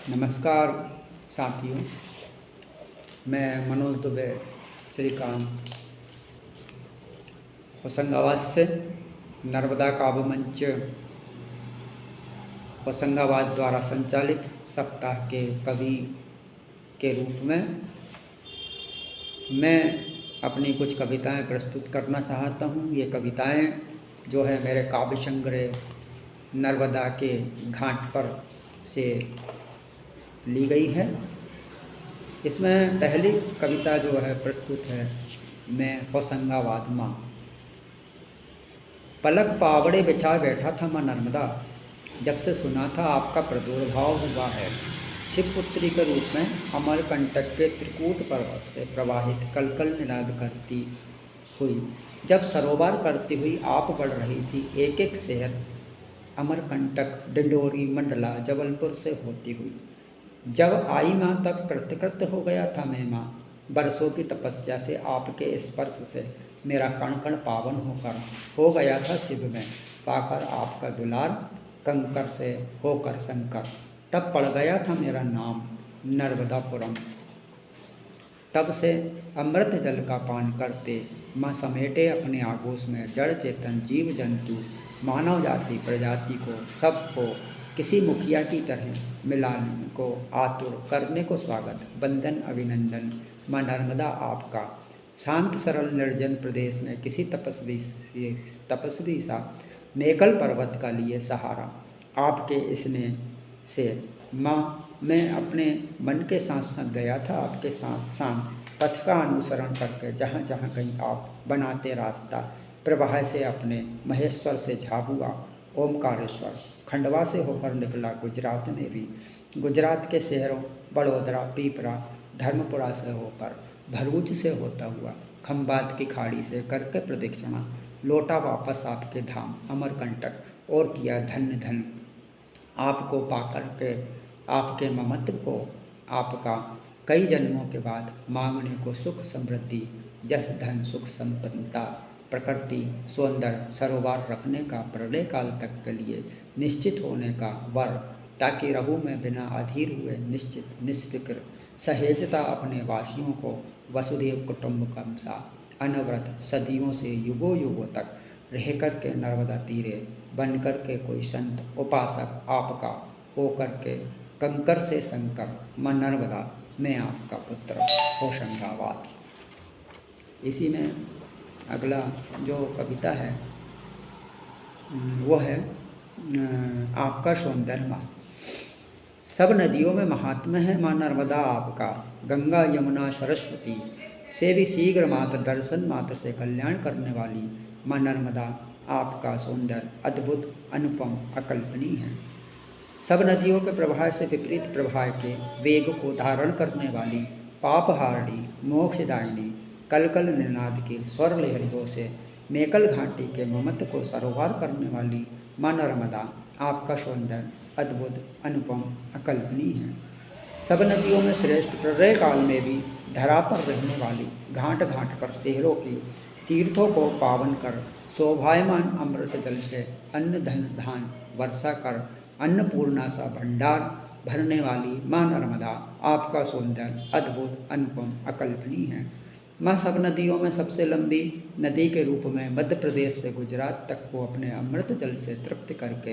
नमस्कार साथियों, मैं मनोज दुबे श्रीकांत होशंगाबाद से नर्मदा काव्य मंच होशंगाबाद द्वारा संचालित सप्ताह के कवि के रूप में मैं अपनी कुछ कविताएं प्रस्तुत करना चाहता हूं। ये कविताएं जो है मेरे काव्य संग्रह नर्मदा के घाट पर से ली गई है। इसमें पहली कविता जो है प्रस्तुत है मैं होशंगाबाद माँ। पलक पावड़े बिछा बैठा था माँ नर्मदा, जब से सुना था आपका प्रादुर्भाव हुआ है। शिवपुत्री के रूप में अमरकंटक के त्रिकूट पर्वत से प्रवाहित कलकल निनाद करती हुई, जब सरोवर करती हुई आप बढ़ रही थी एक एक शहर अमरकंटक, डिंडोरी, मंडला, जबलपुर से होती हुई। जब आई माँ तब कृतकृत हो गया था मैं माँ। बरसों की तपस्या से आपके स्पर्श से मेरा कण कण पावन होकर हो गया था शिव में, पाकर आपका दुलार कंकर से होकर शंकर। तब पड़ गया था मेरा नाम नर्मदापुरम। तब से अमृत जल का पान करते माँ समेटे अपने आगोश में जड़ चेतन जीव जंतु मानव जाति प्रजाति को सबको किसी मुखिया की तरह मिलाने को आतुर करने को स्वागत वंदन अभिनंदन माँ नर्मदा आपका। शांत सरल निर्जन प्रदेश में किसी तपस्वी सा मेकल पर्वत का लिए सहारा आपके स्नेह से माँ मैं अपने मन के साथ साथ गया था आपके साथ साथ पथ का अनुसरण करके जहाँ जहाँ कहीं आप बनाते रास्ता प्रवाह से अपने महेश्वर से झाबुआ ओमकारेश्वर खंडवा से होकर निकला गुजरात में भी, गुजरात के शहरों बड़ोदरा, पीपरा, धर्मपुरा से होकर भरूच से होता हुआ खंबात की खाड़ी से करके प्रदक्षिणा लौटा वापस आपके धाम अमरकंटक और किया धन्य धन आपको पाकर के आपके ममत्व को आपका कई जन्मों के बाद मांगने को सुख समृद्धि यश धन सुख संपन्नता प्रकृति सौंदर्य सरोवर रखने का प्रलय काल तक के लिए निश्चित होने का वर, ताकि रहूं मैं बिना अधीर हुए निश्चित निष्फिक्र सहेजता अपने वासियों को वसुदेव कुटुंबकम सा अनवरत सदियों से युगों युगों तक रह कर के नर्मदा तीरे बन कर के कोई संत उपासक आपका हो कर के कंकर से शंकर माँ नर्मदा मैं आपका पुत्र होशंगाबाद। इसी में अगला जो कविता है वो है आपका सौंदर्य माँ। सब नदियों में महात्म्य है माँ नर्मदा आपका, गंगा यमुना सरस्वती से भी शीघ्र मात्र दर्शन मात्र से कल्याण करने वाली माँ नर्मदा आपका सौंदर्य अद्भुत अनुपम अकल्पनीय है। सब नदियों के प्रवाह से विपरीत प्रवाह के वेग को धारण करने वाली पापहारिणी मोक्षदायिनी कलकल निनाद की स्वर लहरियों से मेकल घाटी के ममत्व को सरोवर करने वाली माँ नर्मदा आपका सौंदर्य अद्भुत अनुपम अकल्पनीय है। सब नदियों में श्रेष्ठ प्रलय काल में भी धरा पर रहने वाली घाट घाट पर शहरों की तीर्थों को पावन कर शोभायमान अमृत जल से अन्न धन धान वर्षा कर अन्नपूर्णा सा भंडार भरने वाली माँ नर्मदा आपका सौंदर्य अद्भुत अनुपम अकल्पनीय है। माँ सब नदियों में सबसे लंबी नदी के रूप में मध्य प्रदेश से गुजरात तक को अपने अमृत जल से तृप्त करके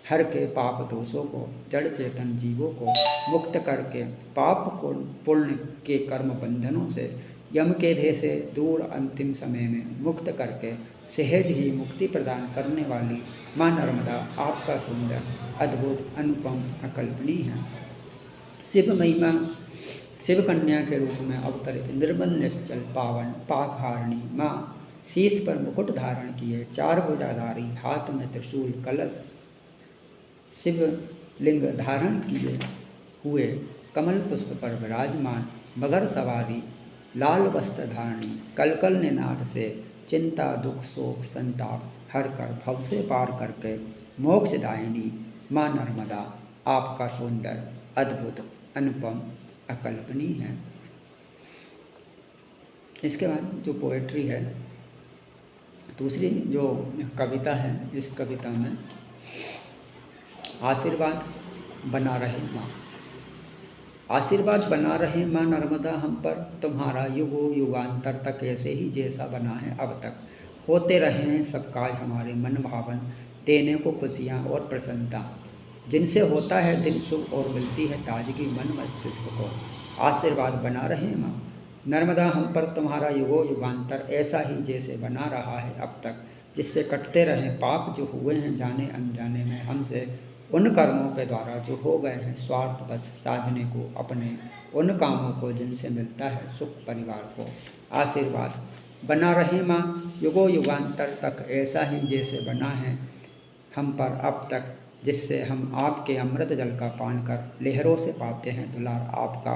हर के पाप दोषों को जड़ चेतन जीवों को मुक्त करके पाप को पुण्य के कर्म बंधनों से यम के भय से दूर अंतिम समय में मुक्त करके सहज ही मुक्ति प्रदान करने वाली माँ नर्मदा आपका सुंदर अद्भुत अनुपम अकल्पनीय है। शिव महिमा शिव कन्या के रूप में अवतरित निर्मल निश्चल पावन पाकहारिणी माँ शीश पर मुकुट धारण किए चार भुजाधारी हाथ में त्रिशूल कलश शिवलिंग धारण किए हुए कमल पुष्प पर विराजमान मगर सवारी लाल वस्त्र धारणी कलकल निनाद से चिंता दुख शोक संताप हर कर भव से पार करके मोक्षदायिनी माँ नर्मदा आपका सौंदर्य अद्भुत अनुपम अकल्पनीय है। इसके बाद जो पोएट्री है दूसरी जो कविता है, इस कविता में आशीर्वाद बना रहे माँ। आशीर्वाद बना रहे माँ नर्मदा हम पर, तुम्हारा युगो युगांतर तक ऐसे ही जैसा बना है अब तक। होते रहे हैं सब काज हमारे मन भावन, देने को खुशियाँ और प्रसन्नता। जिनसे होता है दिन शुभ और मिलती है ताजगी मन मस्तिष्क को। आशीर्वाद बना रहे माँ नर्मदा हम पर, तुम्हारा युगो युगांतर ऐसा ही जैसे बना रहा है अब तक। जिससे कटते रहें पाप जो हुए हैं जाने अनजाने में हमसे, उन कर्मों के द्वारा जो हो गए हैं स्वार्थ बस साधने को अपने, उन कामों को जिनसे मिलता है सुख परिवार को। आशीर्वाद बना रहे माँ युगो युगांतर तक ऐसा ही जैसे बना है हम पर अब तक। जिससे हम आपके अमृत जल का पान कर लहरों से पाते हैं दुलार आपका।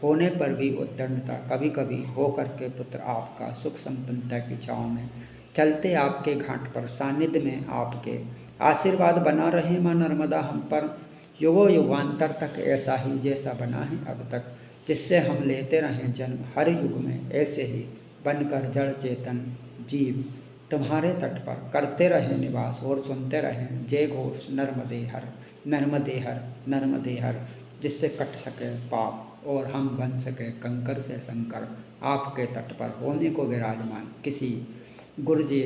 होने पर भी उद्दंडता कभी कभी हो करके पुत्र आपका, सुख संपन्नता की छाँव में चलते आपके घाट पर सानिध्य में आपके। आशीर्वाद बना रहे माँ नर्मदा हम पर, युगो युगांतर तक ऐसा ही जैसा बना है अब तक। जिससे हम लेते रहें जन्म हर युग में ऐसे ही बनकर जड़ चेतन जीव तुम्हारे तट पर करते रहे निवास और सुनते रहें जय घोष नर्मदे हर नर्मदे हर नर्मदे हर। जिससे कट सके पाप और हम बन सके कंकर से शंकर आपके तट पर होने को विराजमान किसी गुरजे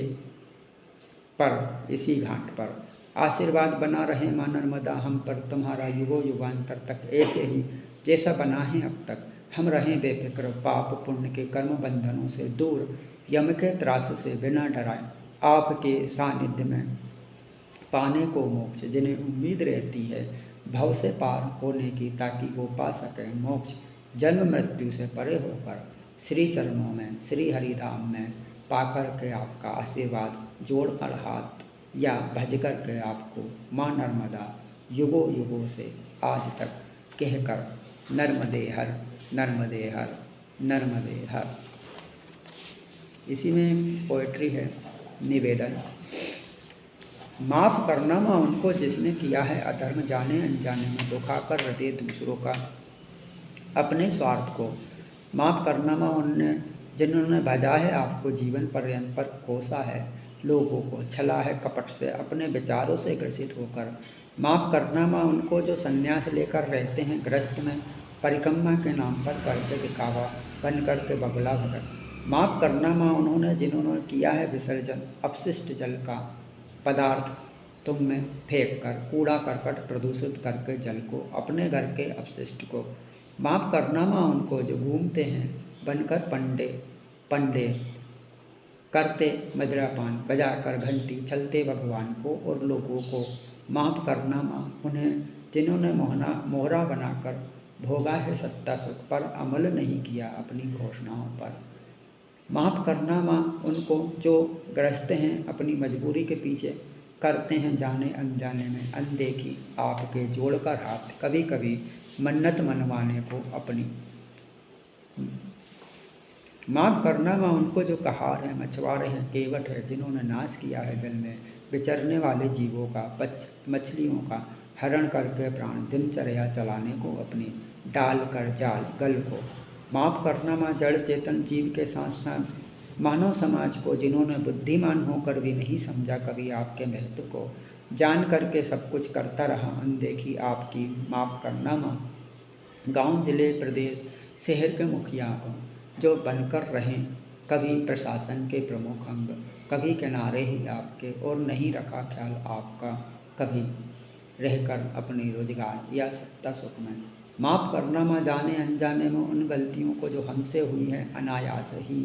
पर इसी घाट पर। आशीर्वाद बना रहे माँ नर्मदा हम पर, तुम्हारा युगो युगांतर तक ऐसे ही जैसा बना है अब तक। हम रहें बेफिक्र पाप पुण्य के कर्म बंधनों से दूर, यम के त्रास से बिना डराए आपके सानिध्य में पाने को मोक्ष। जिन्हें उम्मीद रहती है भव से पार होने की ताकि वो पा सके मोक्ष, जन्म मृत्यु से परे होकर श्री चरणों में श्री हरिधाम में पाकर के आपका आशीर्वाद जोड़कर हाथ या भज कर के आपको माँ नर्मदा युगों युगों से आज तक कहकर नर्मदे हर नर्मदे हर नर्मदे हर। इसी में पोएट्री है निवेदन। माफ़ करना माँ उनको जिसने किया है अधर्म जाने अनजाने में, दुखाकर हृदय दूसरों का अपने स्वार्थ को। माफ़ करना माँ उनने जिन्होंने भजा है आपको जीवन पर्यंत पर कोसा है लोगों को, छला है कपट से अपने विचारों से ग्रसित होकर। माफ़ करना माँ उनको जो संन्यास लेकर रहते हैं ग्रस्त में, परिक्रमा के नाम पर करके दिखावा बन करके बगला भगत। माफ़ करना माँ उन्होंने जिन्होंने किया है विसर्जन अपशिष्ट जल का पदार्थ तुम में फेंक कर, कूड़ा करकट प्रदूषित करके जल को अपने घर के अपशिष्ट को। माफ़ करना माँ उनको जो घूमते हैं बनकर पंडे पंडे करते मदिरापान बजाकर घंटी चलते भगवान को और लोगों को। माफ़ करना माँ उन्हें जिन्होंने मोहरा बनाकर भोगा है सत्ता सुख पर अमल नहीं किया अपनी घोषणाओं पर। माफ़ करना माँ उनको जो ग्रस्त हैं अपनी मजबूरी के पीछे करते हैं जाने अनजाने में अनदेखी आपके जोड़कर हाथ, कभी कभी मन्नत मनवाने को अपनी। माफ़ करना माँ उनको जो कहार है मछुआरे हैं केवट है जिन्होंने नाश किया है जल में विचरने वाले जीवों का, मछलियों का हरण करके प्राण दिनचर्या चलाने को अपनी, डाल कर जाल गल को। माफ़ करना माँ जड़ चेतन जीव के साथ साथ मानव समाज को जिन्होंने बुद्धिमान होकर भी नहीं समझा कभी आपके महत्व को, जान करके सब कुछ करता रहा अनदेखी आपकी। माफ़ करना माँ गांव जिले प्रदेश शहर के मुखिया को जो बनकर रहें कभी प्रशासन के प्रमुख अंग, कभी किनारे ही आपके और नहीं रखा ख्याल आपका कभी रहकर अपने रोजगार या सत्ता सुख में। माफ़ करना माँ जाने अनजाने में उन गलतियों को जो हमसे हुई है अनायास ही,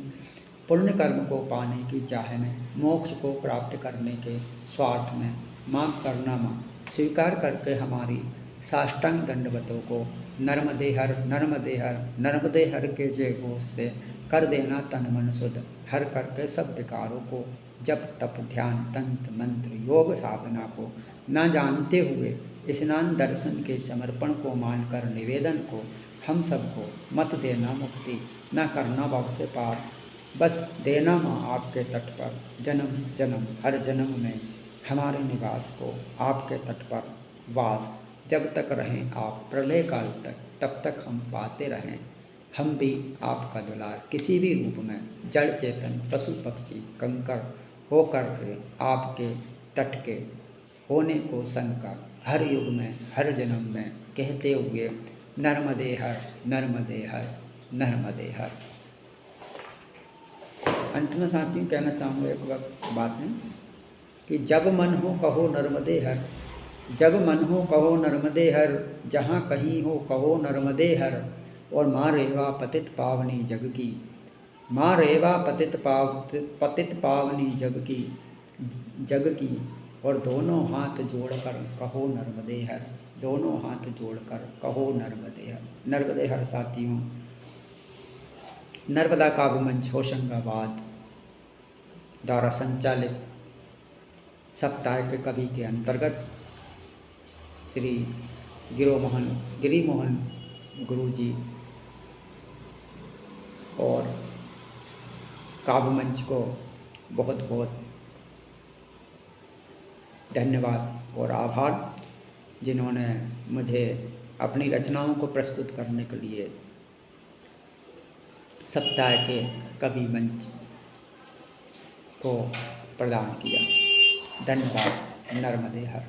पुण्य कर्म को पाने की चाह में मोक्ष को प्राप्त करने के स्वार्थ में। माफ़ करना माँ स्वीकार करके हमारी साष्टांग दंडवतों को नर्मदे हर नर्मदे हर नर्मदे हर के जय घोष से कर देना तन मन शुद्ध, हर करके सब विकारों को जप तप ध्यान तंत्र मंत्र योग साधना को ना जानते हुए स्नान दर्शन के समर्पण को मानकर निवेदन को हम सबको मत देना मुक्ति, ना करना भव से पार, बस देना माँ आपके तट पर जन्म जन्म हर जन्म में हमारे निवास को, आपके तट पर वास जब तक रहें आप प्रलय काल तक, तब तक हम पाते रहें हम भी आपका दुलार किसी भी रूप में, जड़ चेतन पशु पक्षी कंकर होकर के आपके तट के होने को शंका हर युग में हर जन्म में कहते हुए नर्मदे हर, नर्मदे हर, नर्मदे हर। अंत में साथियों कहना चाहूँगा एक वक्त बात है कि जब मन हो कहो नर्मदे हर, जब मन हो कहो नर्मदे हर, जहाँ कहीं हो कहो नर्मदे हर। और माँ रेवा पतित पावनी जग की, माँ रेवा पतित पावनी जग की। और दोनों हाथ जोड़कर कहो नर्मदे हर, दोनों हाथ जोड़कर कहो नर्मदे हर। नर्मदे हर साथियों नर्मदा काव्य मंच होशंगाबाद द्वारा संचालित सप्ताह के कवि के अंतर्गत श्री गिरिमोहन गुरुजी और काव्य मंच को बहुत बहुत धन्यवाद और आभार, जिन्होंने मुझे अपनी रचनाओं को प्रस्तुत करने के लिए सप्ताह के कवि मंच को प्रदान किया। धन्यवाद। नर्मदे हर।